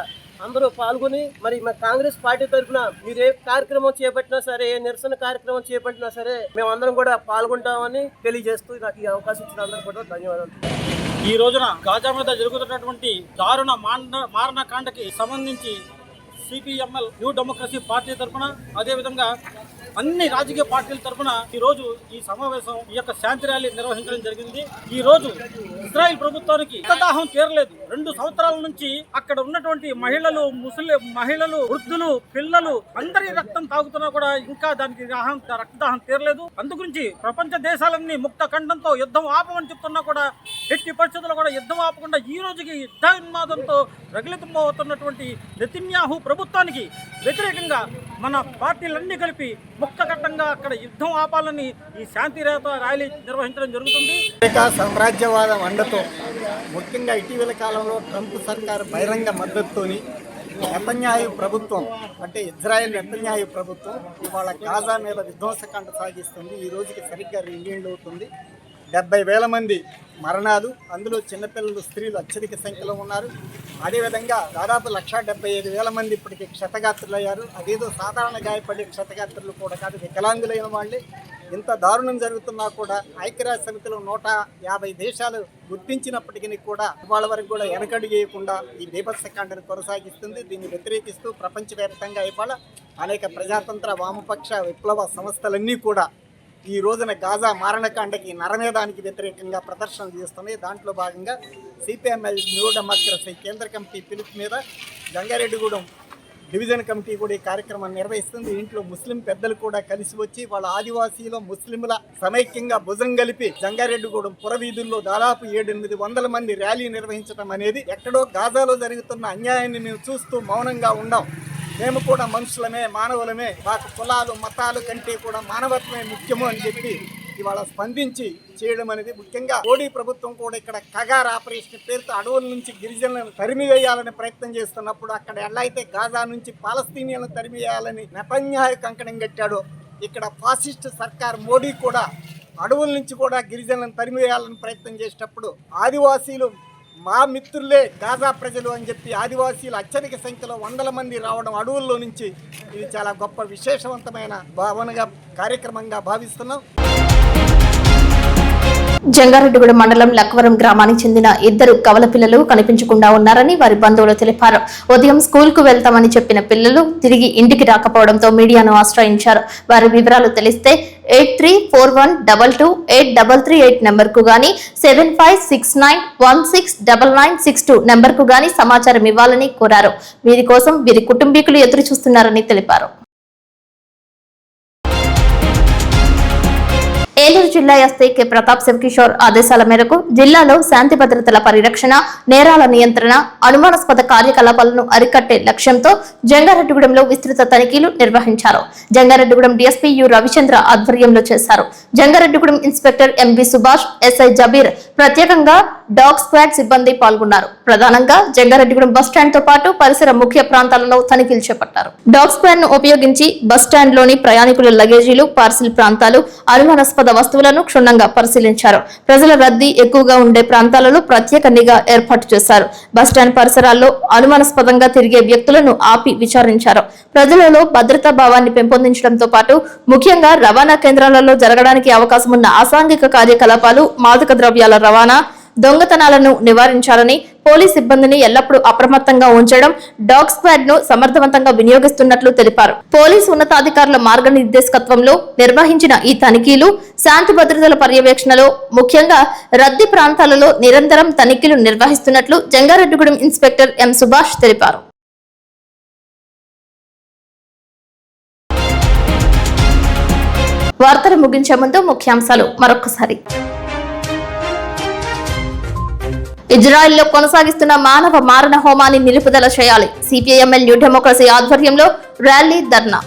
Speaker 12: అందరూ పాల్గొని మరి కాంగ్రెస్ పార్టీ తరఫున మీరు ఏ కార్యక్రమం చేపట్టినా సరే, ఏ నిరసన కార్యక్రమం చేపట్టినా సరే మేమందరం కూడా పాల్గొంటామని తెలియజేస్తూ నాకు ఈ అవకాశం ఇచ్చిన అందరూ కూడా ధన్యవాదాలు.
Speaker 13: ఈ రోజున గాజా మీద జరుగుతున్నటువంటి దారుణ మారణకాండకి సంబంధించి సిపిఎంఎల్ న్యూ డెమోక్రసీ పార్టీ తరఫున, అదేవిధంగా అన్ని రాజకీయ పార్టీల తరఫున ఈ రోజు ఈ సమావేశం, ఈ యొక్క శాంతి ర్యాలీ నిర్వహించడం జరిగింది. ఈ రోజు ఇజ్రాయెల్ ప్రభుత్వానికి దాహం తీరలేదు. 2 సంవత్సరాల నుంచి అక్కడ ఉన్నటువంటి మహిళలు, వృద్ధులు, పిల్లలు అందరి రక్తం తాగుతున్నా కూడా ఇంకా దానికి రక్తదాహం తీరలేదు. అందుగురించి ప్రపంచ దేశాలన్నీ ముక్త ఖండంతో యుద్ధం ఆపమని చెప్తున్నా కూడా ఎట్టి పరిస్థితుల్లో కూడా యుద్ధం ఆపకుండా ఈ రోజుకి యుద్ధోన్మాదంతో రగిలితున్నటువంటి నెతన్యాహు ప్రభుత్వానికి వ్యతిరేకంగా మన పార్టీలన్నీ కలిపి ముక్తఘట్టంగా అక్కడ యుద్ధం ఆపాలని ఈ శాంతి ర్యాలీ నిర్వహించడం జరుగుతుంది.
Speaker 12: సామ్రాజ్యవాదం అండతో ముఖ్యంగా ఇటీవల కాలంలో ట్రంప్ సర్కారు బహిరంగ మద్దతుతోని నెతన్యాహు ప్రభుత్వం, అంటే ఇజ్రాయెల్ నెతన్యాహు ప్రభుత్వం ఇవాళ గాజా మీద విధ్వంసకాండ సాగిస్తుంది. ఈ రోజుకి సరిగ్గా 2 ఏళ్ళు అవుతుంది. 70,000 మంది మరణాలు, అందులో చిన్నపిల్లలు, స్త్రీలు అత్యధిక సంఖ్యలో ఉన్నారు. అదేవిధంగా దాదాపు 175,000 మంది ఇప్పటికీ క్షతగాత్రులయ్యారు. అదేదో సాధారణ గాయపడే క్షతగాత్రులు కూడా కాదు, వికలాంగులైన వాళ్ళే. ఇంత దారుణం జరుగుతున్నా కూడా ఐక్యరాజ్య సమితిలో 150 దేశాలు గుర్తించినప్పటికీ కూడా ఇవాళ వరకు కూడా వెనకడుగు వేయకుండా ఈ బీభత్సకాండను కొనసాగిస్తుంది. దీన్ని వ్యతిరేకిస్తూ ప్రపంచవ్యాప్తంగా ఇవాళ అనేక ప్రజాతంత్ర, వామపక్ష, విప్లవ సంస్థలన్నీ కూడా ఈ రోజున గాజా మారణకాండకి, నరమేధానికి వ్యతిరేకంగా ప్రదర్శనలు చేస్తున్నాయి. దాంట్లో భాగంగా సిపిఎంఎల్ న్యూ డెమోక్రసీ కేంద్ర కమిటీ పిలుపు మీద జంగారెడ్డిగూడెం డివిజన్ కమిటీ కూడా ఈ కార్యక్రమాన్ని నిర్వహిస్తుంది. ఇంట్లో ముస్లిం పెద్దలు కూడా కలిసి వచ్చి వాళ్ళ ఆదివాసీలో ముస్లింల సమైక్యంగా భుజం కలిపి జంగారెడ్డిగూడెం పురవీధుల్లో దాదాపు 700-800 మంది ర్యాలీ నిర్వహించడం అనేది, ఎక్కడో గాజాలో జరుగుతున్న అన్యాయాన్ని మేము చూస్తూ మౌనంగా ఉండం. మేము కూడా మనుషులమే, మానవులమే, మాకు కులాలు మతాలు కంటే కూడా మానవత్వమే ముఖ్యము అని చెప్పి ఇవాళ స్పందించి చేయడం అనేది. ముఖ్యంగా మోడీ ప్రభుత్వం కూడా ఇక్కడ కగార్ ఆపరేషన్ పేరుతో అడవుల నుంచి గిరిజనులను తరిమివేయాలని ప్రయత్నం చేస్తున్నప్పుడు, అక్కడ ఎలా అయితే గాజా నుంచి పాలస్తీనియన్లను తరిమివేయాలని నెతన్యాహు కంకణం కట్టాడో, ఇక్కడ ఫాసిస్ట్ సర్కార్ మోడీ కూడా అడవుల నుంచి కూడా గిరిజనులను తరిమివేయాలని ప్రయత్నం చేసేటప్పుడు ఆదివాసీలు మా మిత్రులే గాజా ప్రజలు అని చెప్పి ఆదివాసీలు అత్యధిక సంఖ్యలో 100 మంది రావడం అడవుల్లో నుంచి, ఇది చాలా గొప్ప విశేషవంతమైన భావనగా కార్యక్రమంగా భావిస్తున్నాం.
Speaker 1: జంగారెడ్డిగూడెం మండలం లక్కవరం గ్రామానికి చెందిన ఇద్దరు కవల పిల్లలు కనిపించకుండా ఉన్నారని వారి బంధువులు తెలిపారు. ఉదయం స్కూల్ కు వెళ్తామని చెప్పిన పిల్లలు తిరిగి ఇంటికి రాకపోవడంతో మీడియాను ఆశ్రయించారు. వారి వివరాలు తెలిస్తే 8341228338 నెంబర్ కు గాని 7569169962 నెంబర్ కు గాని సమాచారం ఇవ్వాలని కోరారు. వీరి కోసం వీరి కుటుంబీకులు ఎదురు చూస్తున్నారని తెలిపారు. ఏలూరు జిల్లా ఎస్పీ కె ప్రతాప్ శివకిషోర్ ఆదేశాల మేరకు జిల్లాలో శాంతి భద్రతల పరిరక్షణ, నేరాల నియంత్రణ, అనుమానాస్పద కార్యకలాపాలను అరికట్టే లక్ష్యంతో జంగారెడ్డిగూడెంలో విస్తృత తనిఖీలు నిర్వహించారు. జంగారెడ్డిగూడెం డీఎస్పీ యు రవిచంద్ర ఆధ్వర్యంలో చేశారు. Jangareddygudem inspector MV Subhash, SI Jabir, ప్రత్యేకంగా డాగ్ స్క్వాడ్ సిబ్బంది పాల్గొన్నారు. ప్రధానంగా జంగారెడ్డిగూడెం బస్టాండ్ తో పాటు పరిసర ముఖ్య ప్రాంతాలలో తనిఖీలు చేపట్టారు. డాగ్ స్క్వాడ్ ను ఉపయోగించి బస్టాండ్ లోని ప్రయాణికుల లగేజీలు, పార్సిల్ ప్రాంతాలు, అనుమానాస్పద వస్తువులను క్షుణ్ణంగా పరిశీలించారు. ప్రజల రద్దీ ఎక్కువగా ఉండే ప్రాంతాలలో ప్రత్యేక నిఘా ఏర్పాటు చేశారు. బస్టాండ్ పరిసరాల్లో అనుమానాస్పదంగా తిరిగే వ్యక్తులను ఆపి విచారించారు. ప్రజలలో భద్రతా భావాన్ని పెంపొందించడంతో పాటు ముఖ్యంగా రవాణా కేంద్రాలలో జరగడానికి అవకాశం ఉన్న అసాంఘిక కార్యకలాపాలు, మాదక ద్రవ్యాల రవాణా, దొంగతనాలను నివారించాలని, పోలీస్ సిబ్బందిని ఎల్లప్పుడూ అప్రమత్తంగా ఉంచడం, డాగ్ స్క్వాడ్ ను సమర్థవంతంగా వినియోగిస్తున్నట్లు తెలిపారు. పోలీసు ఉన్నతాధికారుల మార్గనిర్దేశకత్వంలో నిర్వహించిన ఈ తనిఖీలు శాంతి భద్రతల పర్యవేక్షణలో ముఖ్యంగా రద్దీ ప్రాంతాలలో నిరంతరం తనిఖీలు నిర్వహిస్తున్నట్లు జంగారెడ్డిగూడెం ఇన్స్పెక్టర్ ఎం సుభాష్ తెలిపారు. వార్తలు ముగించే ముందు ముఖ్యాంశాలు మరొకసారి. ఇజ్రాయెల్లో కొనసాగిస్తున్న మానవ మారణ హోమాన్ని నిలుపుదల చేయాలి. సిపిఐఎంఎల్ న్యూ డెమోక్రసీ ఆధ్వర్యంలో ర్యాలీ, ధర్నా.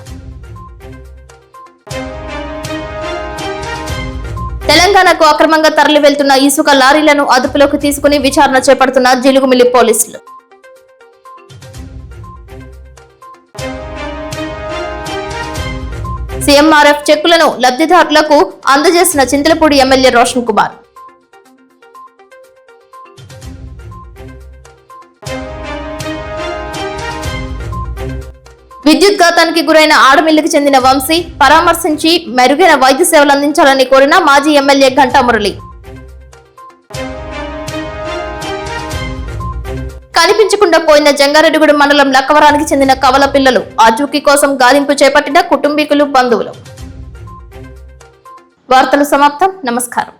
Speaker 1: తెలంగాణకు అక్రమంగా తరలి వెళ్తున్న ఇసుక లారీలను అదుపులోకి తీసుకుని విచారణ చేపడుతున్న జిలుగుమిల్లి పోలీసులు. సీఎంఆర్ఎఫ్ చెక్కులను లబ్ధిదారులకు అందజేసిన చింతలపూడి ఎమ్మెల్యే రోషన్ కుమార్. విద్యుత్ ఘాతానికి గురైన ఆడమిల్లికి చెందిన వంశీ పరామర్శించి మెరుగైన వైద్య సేవలు అందించాలని కోరిన మాజీ ఎమ్మెల్యే ఘంటా మురళి. కనిపించకుండా పోయిన జంగారెడ్డిగూడెం మండలం లక్కవరానికి చెందిన కవల పిల్లలు ఆచూకీ కోసం గాలింపు చేపట్టిన కుటుంబీకులు, బంధువులు. వార్తలు సమాప్తం. నమస్కారం.